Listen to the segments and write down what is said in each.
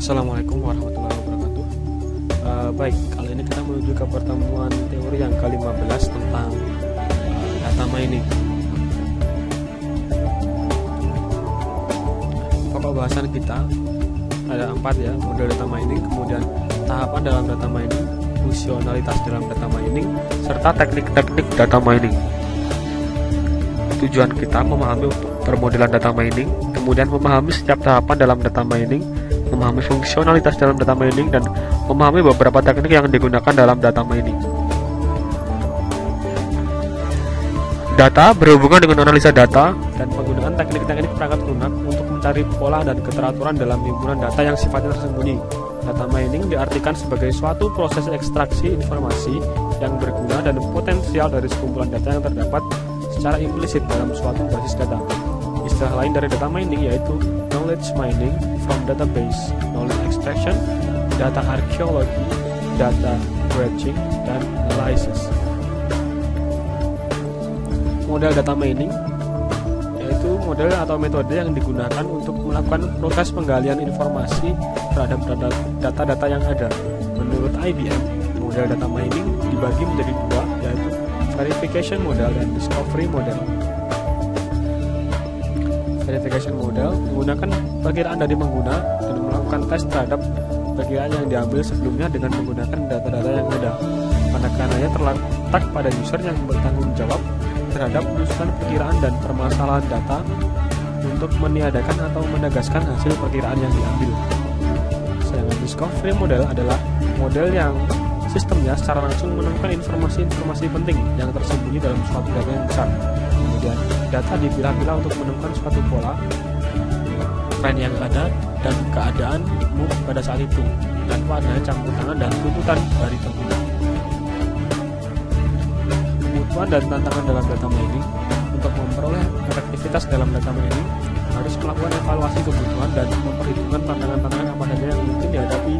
Assalamualaikum warahmatullahi wabarakatuh. Baik, kali ini kita menuju ke pertemuan teori yang ke-15 tentang data mining. Pokok bahasan kita ada 4 ya, model data mining, kemudian tahapan dalam data mining, fungsionalitas dalam data mining, serta teknik-teknik data mining. Tujuan kita memahami permodelan data mining, kemudian memahami setiap tahapan dalam data mining, memahami fungsionalitas dalam data mining, dan memahami beberapa teknik yang digunakan dalam data mining. Data berhubungan dengan analisa data dan penggunaan teknik-teknik perangkat lunak untuk mencari pola dan keteraturan dalam himpunan data yang sifatnya tersembunyi. Data mining diartikan sebagai suatu proses ekstraksi informasi yang berguna dan potensial dari sekumpulan data yang terdapat secara implisit dalam suatu basis data. Istilah lain dari data mining yaitu knowledge mining from database, knowledge extraction, data archaeology, data dredging, dan analysis. Model data mining yaitu model atau metode yang digunakan untuk melakukan proses penggalian informasi terhadap data-data yang ada. Menurut IBM, model data mining dibagi menjadi dua, yaitu verification model dan discovery model. Verification model menggunakan perkiraan dari pengguna dan melakukan tes terhadap perkiraan yang diambil sebelumnya dengan menggunakan data-data yang ada. Penekanannya terletak pada user yang bertanggung jawab terhadap penyusunan perkiraan dan permasalahan data untuk meniadakan atau menegaskan hasil perkiraan yang diambil. Sedangkan discovery model adalah model yang sistemnya secara langsung menemukan informasi-informasi penting yang tersembunyi dalam suatu data yang besar. Kemudian data dipilah-pilah untuk menemukan suatu pola, tren yang ada, dan keadaanmu pada saat itu tanpa adanya campur tangan dan tuntutan dari pengguna. Kebutuhan dan tantangan dalam data mining. Untuk memperoleh efektivitas dalam data mining harus melakukan evaluasi kebutuhan dan memperhitungkan tantangan-tantangan apa saja yang mungkin dihadapi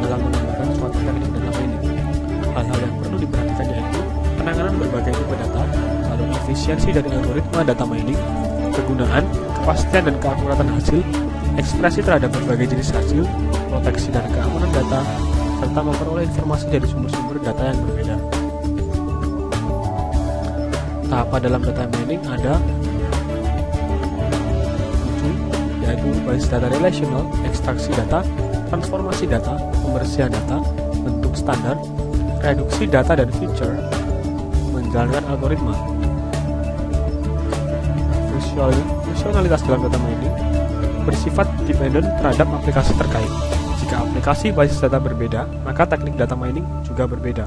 dalam menggunakan suatu teknik data mining. Hal-hal yang perlu diperhatikan yaitu penanganan berbagai tipe data, lalu efisiensi dari algoritma data mining, kegunaan, kepastian dan keakuratan hasil, ekspresi terhadap berbagai jenis hasil, proteksi dan keamanan data, serta memperoleh informasi dari sumber-sumber data yang berbeda. Tahapan dalam data mining ada 7, yaitu basis data relational, ekstraksi data, transformasi data, pembersihan data, bentuk standar, reduksi data dan feature, menjalankan algoritma. Fungsionalitas dalam data mining bersifat dependent terhadap aplikasi terkait. Jika aplikasi basis data berbeda, maka teknik data mining juga berbeda.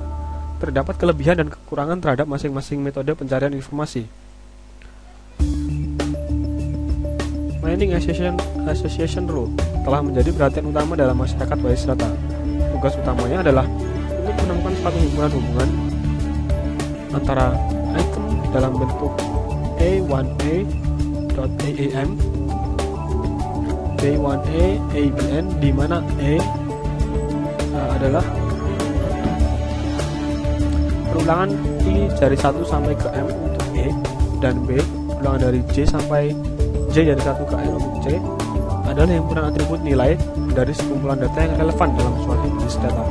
Terdapat kelebihan dan kekurangan terhadap masing-masing metode pencarian informasi. Mining Association Rule telah menjadi perhatian utama dalam masyarakat basis data. Tugas utamanya adalah untuk menemukan suatu hubungan antara item dalam bentuk A1A.AAM, B1A ABN, di mana A adalah perulangan I dari 1 sampai ke M untuk E, dan B perulangan dari J sampai J dari 1 ke N untuk C adalah himpunan atribut nilai dari sekumpulan data yang relevan dalam suatu basis data.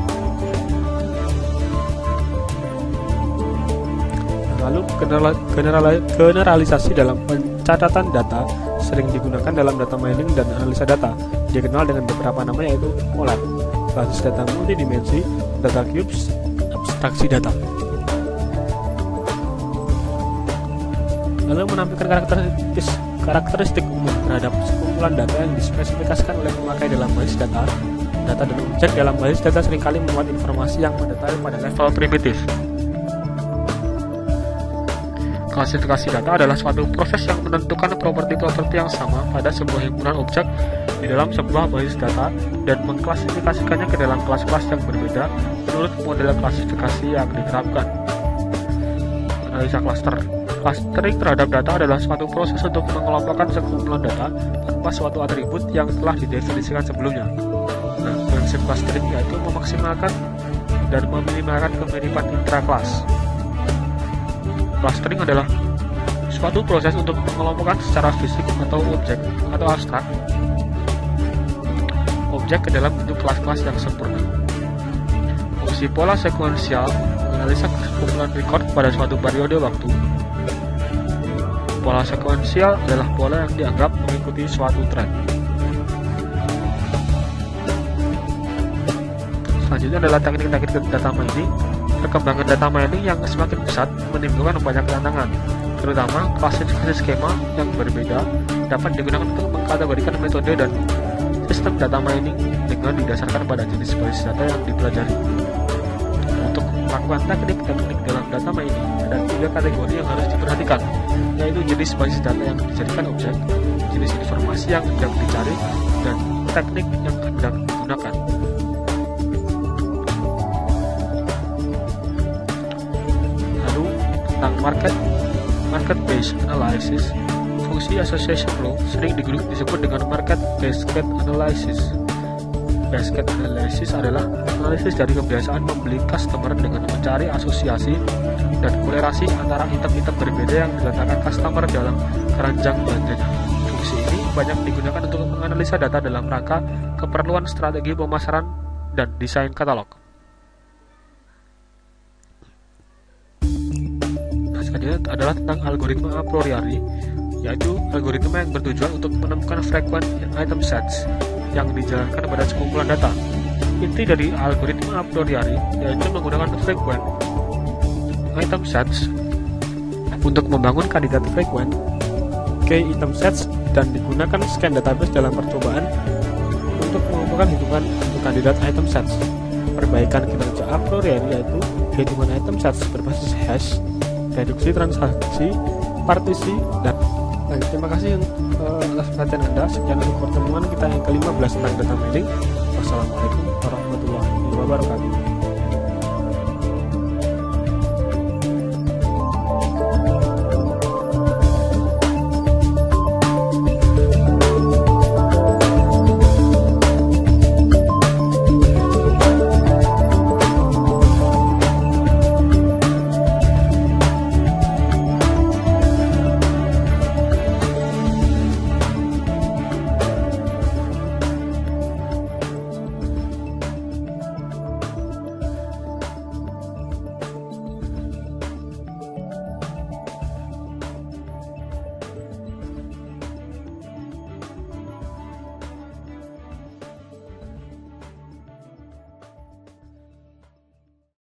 Lalu generalisasi dalam pencatatan data sering digunakan dalam data mining dan analisa data, dikenal dengan beberapa nama yaitu OLAP, basis data multidimensi, data cubes, abstraksi data. Lalu menampilkan karakteristik umum terhadap sekumpulan data yang dispesifikasikan oleh pemakai dalam basis data. Data dan objek dalam basis data seringkali memuat informasi yang mendetail pada level primitif. Klasifikasi data adalah suatu proses yang menentukan properti-properti yang sama pada sebuah himpunan objek di dalam sebuah basis data dan mengklasifikasikannya ke dalam kelas-kelas yang berbeda menurut model klasifikasi yang diterapkan. Analisa cluster. Clustering terhadap data adalah suatu proses untuk mengelompokkan sekumpulan data tanpa suatu atribut yang telah didefinisikan sebelumnya. Nah, prinsip clustering yaitu memaksimalkan dan meminimalkan kemiripan intra-kelas. Clustering adalah suatu proses untuk mengelompokkan secara fisik atau objek atau abstrak objek ke dalam bentuk kelas-kelas yang sempurna. Fungsi pola sekuensial menganalisa kumpulan record pada suatu periode waktu. Pola sekuensial adalah pola yang dianggap mengikuti suatu tren. Selanjutnya adalah teknik-teknik data mining. Perkembangan data mining yang semakin pesat menimbulkan banyak tantangan, terutama klasifikasi skema yang berbeda dapat digunakan untuk mengkategorikan metode dan sistem data mining dengan didasarkan pada jenis basis data yang dipelajari. Untuk melakukan teknik-teknik dalam data mining, ada 3 kategori yang harus diperhatikan, yaitu jenis basis data yang dijadikan objek, jenis informasi yang hendak dicari, dan teknik yang hendak digunakan. Lalu tentang market-based analysis. Fungsi association flow sering disebut dengan market basket analysis. Basket analysis adalah analisis dari kebiasaan membeli customer dengan mencari asosiasi dan korelasi antara item-item berbeda yang diletakkan customer dalam keranjang belanjanya. Fungsi ini banyak digunakan untuk menganalisa data dalam rangka keperluan strategi pemasaran dan desain katalog. Selanjutnya adalah tentang algoritma a priori, yaitu algoritma yang bertujuan untuk menemukan frequent item sets yang dijalankan pada sekumpulan data. Inti dari algoritma a priori yaitu menggunakan frequent item sets untuk membangun kandidat frequent key item sets dan digunakan scan database dalam percobaan untuk mengumpulkan hitungan untuk kandidat item sets. Perbaikan kinerja a priori yaitu hitungan item sets berbasis hash, reduksi transaksi, partisi, dan terima kasih atas perhatian Anda. Sekian untuk pertemuan kita yang ke-15 tentang data mining. Wassalamualaikum warahmatullahi wabarakatuh.